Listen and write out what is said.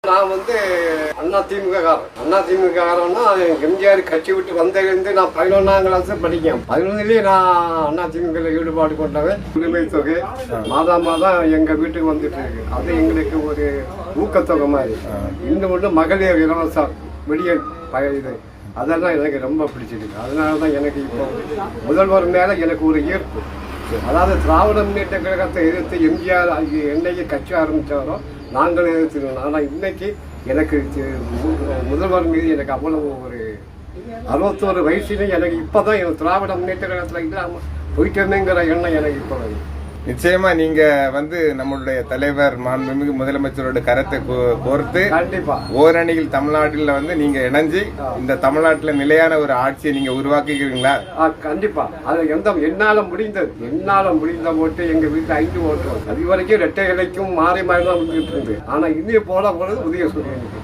நான் வந்து அதிமுக காரன்னா எம்ஜிஆர் கட்சி விட்டு வந்ததுலேருந்து நான் 11ஆம் கிளாஸ் படிக்கேன். 11லயே நான் அதிமுக ஈடுபாடு கொண்டவன். உரிமை தொகை மாதம் எங்க வீட்டுக்கு வந்துட்டு இருக்கு. அது எங்களுக்கு ஒரு ஊக்கத்தொகை மாதிரி. இன்னொன்று மகளிர் இலவசம் விடியல் இது அதெல்லாம் எனக்கு ரொம்ப பிடிச்சிருக்கு. அதனால தான் எனக்கு இப்போ முதல்வர் மேலே எனக்கு ஒரு ஈர்ப்பு. அதாவது திராவிட முன்னேற்ற கழகத்தை எதிர்த்து எம்ஜிஆர் என்னைக்கு கட்சி ஆரம்பித்தாரோ நாங்கள் எதிர்த்துருவோம். ஆனால் இன்னைக்கு எனக்கு முதல்வர் மீது எனக்கு அவ்வளவு ஒரு 61 வயசுலேயும் எனக்கு இப்போ தான் எனக்கு திராவிட முன்னேற்ற கழகத்தில் இல்லாமல் போயிட்டோமேங்கிற எண்ணம் எனக்கு இப்போ வருது. நிச்சயமா நீங்க நம்மளுடைய தலைவர் மாண்புமிகு முதலமைச்சரோட கருத்தை கோர்த்து கண்டிப்பா ஓரணியில் தமிழ்நாட்டில் நீங்க இணைஞ்சு இந்த தமிழ்நாட்டுல நிலையான ஒரு ஆட்சியை நீங்க உருவாக்கிக்கிறீங்களா? கண்டிப்பா. அது என்னால முடிந்த ஓட்டு எங்க வீட்டுல 5 ஓட்டு. அது வரைக்கும் ரெட்டை இலைக்கும் மாறி தான் வந்துட்டு இருந்து. ஆனா இன்னும் போல போனது உதய சூரியனுக்கு.